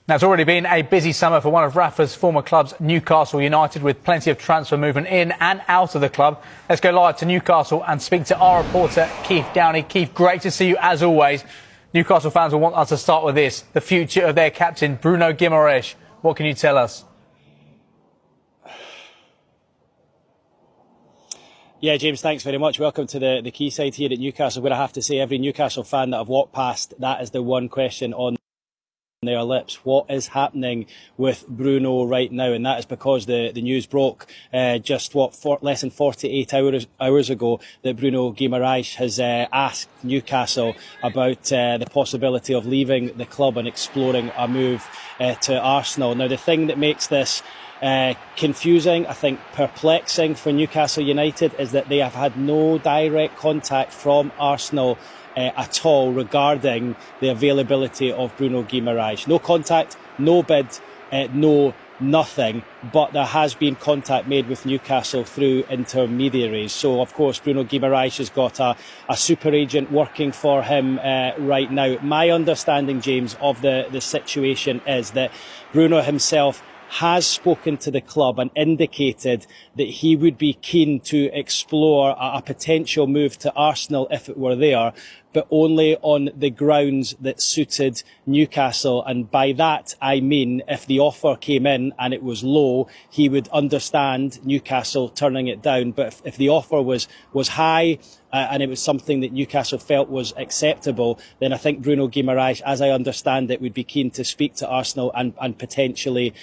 Now, it's already been a busy summer for one of Rafa's former clubs, Newcastle United, with plenty of transfer movement in and out of the club. Let's go live to Newcastle and speak to our reporter, Keith Downey. Keith, great to see you as always. Newcastle fans will want us to start with this, the future of their captain, Bruno Guimarães. What can you tell us? Yeah, James, thanks very much. Welcome to the quayside here at Newcastle, where I have to say every Newcastle fan that I've walked past, that is the one question on their lips. What is happening with Bruno right now? And that is because the news broke just less than 48 hours ago that Bruno Guimarães has asked Newcastle about the possibility of leaving the club and exploring a move to Arsenal. Now, the thing that makes this confusing, I think perplexing for Newcastle United, is that they have had no direct contact from Arsenal at all regarding the availability of Bruno Guimarães. No contact, no bid, no nothing, but there has been contact made with Newcastle through intermediaries. So, of course, Bruno Guimarães has got a super agent working for him right now. My understanding, James, of the situation is that Bruno himself has spoken to the club and indicated that he would be keen to explore a potential move to Arsenal if it were there, but only on the grounds that suited Newcastle. And by that, I mean, if the offer came in and it was low, he would understand Newcastle turning it down. But if the offer was high, and it was something that Newcastle felt was acceptable, then I think Bruno Guimarães, as I understand it, would be keen to speak to Arsenal and potentially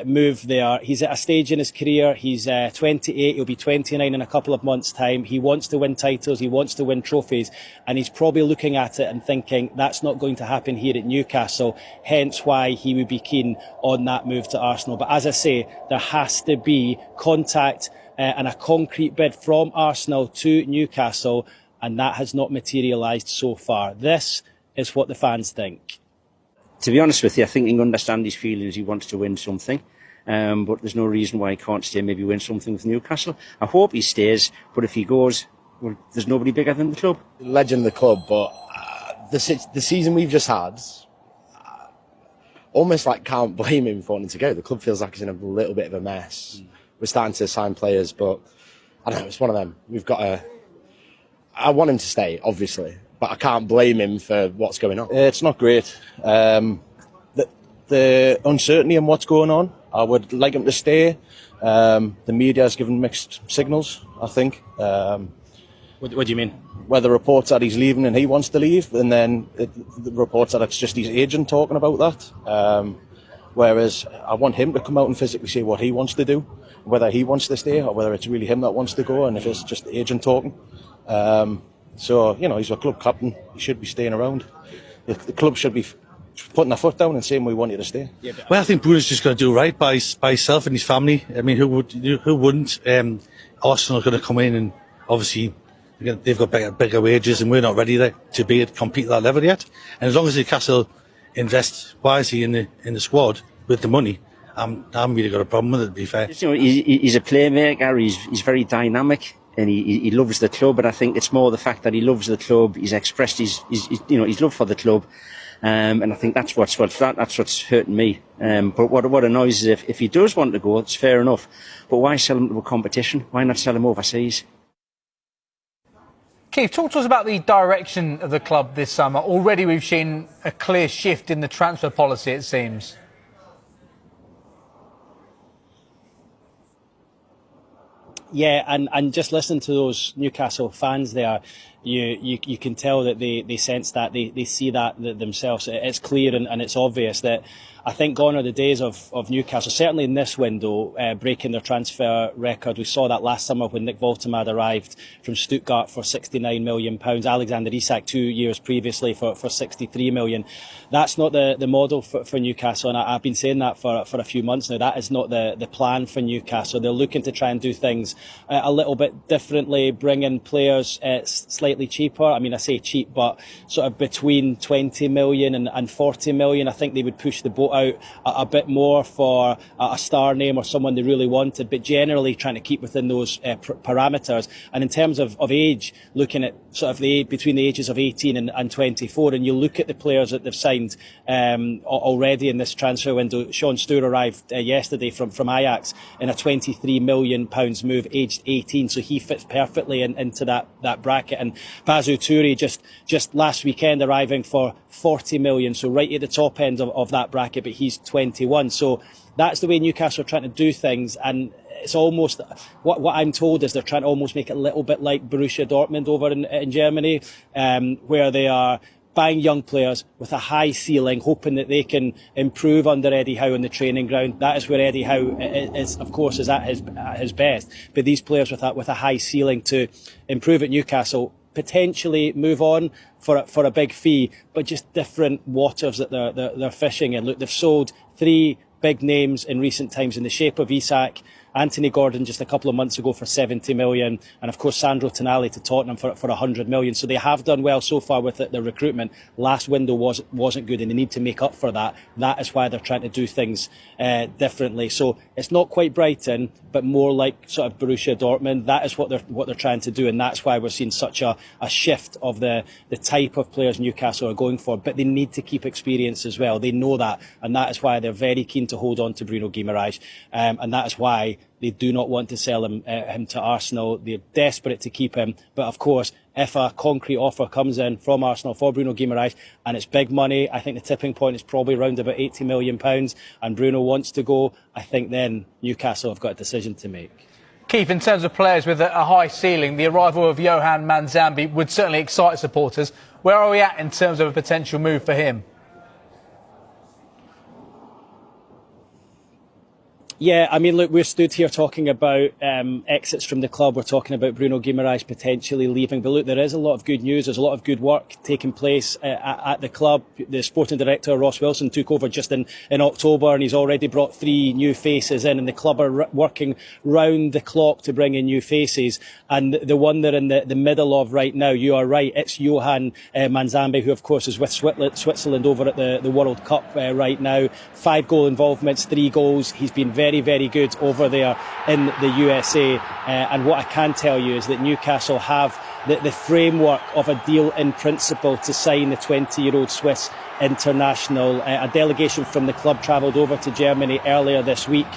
move there. He's at a stage in his career. He's 28. He'll be 29 in a couple of months' time. He wants to win titles. He wants to win trophies. And he's probably looking at it and thinking that's not going to happen here at Newcastle. Hence why he would be keen on that move to Arsenal. But as I say, there has to be contact and a concrete bid from Arsenal to Newcastle, and that has not materialised so far. This is what the fans think. To be honest with you, I think you can understand his feelings. He wants to win something, but there's no reason why he can't stay, maybe win something with Newcastle. I hope he stays, but if he goes, well, there's nobody bigger than the club. Legend of the club, but the season we've just had, almost like can't blame him for wanting to go. The club feels like it's in a little bit of a mess. We're starting to sign players, but I don't know, it's one of them. I want him to stay, obviously, but I can't blame him for what's going on. It's not great. The uncertainty in what's going on, I would like him to stay. The media has given mixed signals, I think. What do you mean? Where the reports that he's leaving and he wants to leave, and then the reports that it's just his agent talking about that. Whereas I want him to come out and physically say what he wants to do, whether he wants to stay or whether it's really him that wants to go, and if it's just the agent talking. So, he's a club captain. He should be staying around. The club should be putting their foot down and saying we want you to stay. Yeah, well, I think Bruno's just going to do right by himself and his family. I mean, who wouldn't? Arsenal are going to come in and obviously they've got bigger wages and we're not ready to compete at that level yet. And as long as Newcastle invest wisely in the squad with the money, I haven't really got a problem with it, to be fair. He's a playmaker. He's very dynamic. And he loves the club, but I think it's more the fact that he loves the club. He's expressed his love for the club, and I think that's what's hurting me. But what annoys is if he does want to go, it's fair enough. But why sell him to a competition? Why not sell him overseas? Keith, talk to us about the direction of the club this summer. Already we've seen a clear shift in the transfer policy, it seems. Yeah, and just listen to those Newcastle fans there. You can tell that they sense that, they see that themselves. It's clear and it's obvious that I think gone are the days of Newcastle, certainly in this window, breaking their transfer record. We saw that last summer when Nick Woltemade arrived from Stuttgart for £69 million. Alexander Isak 2 years previously for £63 million. That's not the model for Newcastle, and I've been saying that for a few months now. That is not the plan for Newcastle. They're looking to try and do things a little bit differently, bring in players slightly slightly cheaper. I mean, I say cheap, but sort of between 20 million and 40 million. I think they would push the boat out a bit more for a star name or someone they really wanted, but generally trying to keep within those parameters. And in terms of age, looking at sort of between the ages of 18 and 24, and you look at the players that they've signed already in this transfer window. Sean Stour arrived yesterday from Ajax in a £23 million move, aged 18, so he fits perfectly into that bracket. And Basu Toure just last weekend arriving for 40 million, so right at the top end of that bracket, but he's 21. So that's the way Newcastle are trying to do things, and it's almost what I'm told is they're trying to almost make it a little bit like Borussia Dortmund over in Germany, where they are buying young players with a high ceiling, hoping that they can improve under Eddie Howe on the training ground. That is where Eddie Howe is, of course, is at his best. But these players with a high ceiling to improve at Newcastle, potentially move on for a big fee, but just different waters that they're fishing in. Look, they've sold 3 big names in recent times in the shape of Isak, Anthony Gordon just a couple of months ago for 70 million, and of course Sandro Tonali to Tottenham for 100 million. So they have done well so far with their recruitment. Last window wasn't good, and they need to make up for that. That is why they're trying to do things differently. So it's not quite Brighton, but more like sort of Borussia Dortmund. That is what they're trying to do, and that's why we're seeing such a shift of the type of players Newcastle are going for. But they need to keep experience as well. They know that, and that is why they're very keen to hold on to Bruno Guimarães, and that is why they do not want to sell him to Arsenal. They're desperate to keep him. But of course, if a concrete offer comes in from Arsenal for Bruno Guimarães, and it's big money, I think the tipping point is probably around about £80 million, and Bruno wants to go, I think then Newcastle have got a decision to make. Keith, in terms of players with a high ceiling, the arrival of Johan Manzambi would certainly excite supporters. Where are we at in terms of a potential move for him? Yeah, I mean, look, we're stood here talking about exits from the club. We're talking about Bruno Guimarães potentially leaving. But look, there is a lot of good news. There's a lot of good work taking place at the club. The sporting director, Ross Wilson, took over just in October, and he's already brought 3 new faces in. And the club are working round the clock to bring in new faces. And the one they're in the middle of right now, you are right, it's Johan Manzambi, who, of course, is with Switzerland over at the World Cup right now. 5 goal involvements, 3 goals. He's been very, very good over there in the USA. And what I can tell you is that Newcastle have the framework of a deal in principle to sign the 20-year-old Swiss international. A delegation from the club travelled over to Germany earlier this week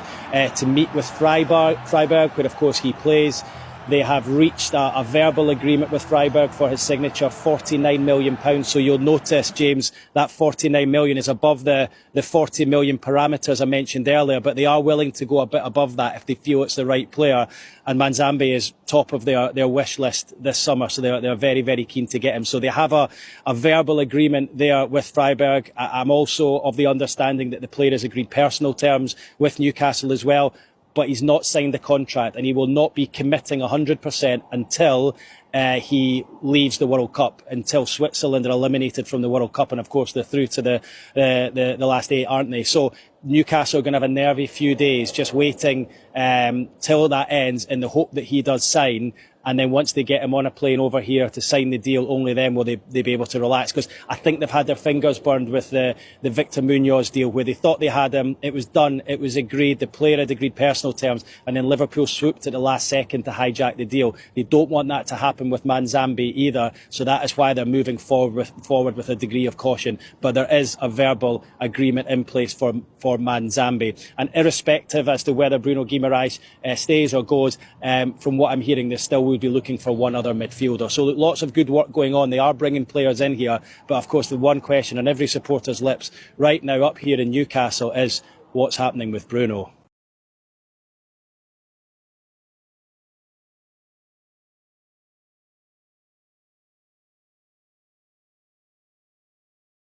to meet with Freiburg, where of course he plays. They have reached a verbal agreement with Freiburg for his signature, £49 million. So you'll notice, James, that £49 million is above the 40 million parameters I mentioned earlier, but they are willing to go a bit above that if they feel it's the right player. And Manzambi is top of their wish list this summer, so they're very, very keen to get him. So they have a verbal agreement there with Freiburg. I'm also of the understanding that the player has agreed personal terms with Newcastle as well, but he's not signed the contract, and he will not be committing 100% until he leaves the World Cup, until Switzerland are eliminated from the World Cup. And of course, they're through to the last 8, aren't they? So Newcastle are going to have a nervy few days just waiting till that ends, in the hope that he does sign. And then once they get him on a plane over here to sign the deal, only then will they be able to relax. Because I think they've had their fingers burned with the Victor Munoz deal, where they thought they had him. It was done. It was agreed. The player had agreed personal terms. And then Liverpool swooped at the last second to hijack the deal. They don't want that to happen with Manzambi either. So that is why they're moving forward with a degree of caution. But there is a verbal agreement in place for Manzambi. And irrespective as to whether Bruno Guimarães stays or goes, from what I'm hearing, they still would be looking for one other midfielder. So lots of good work going on. They are bringing players in here. But of course, the one question on every supporter's lips right now up here in Newcastle is, what's happening with Bruno?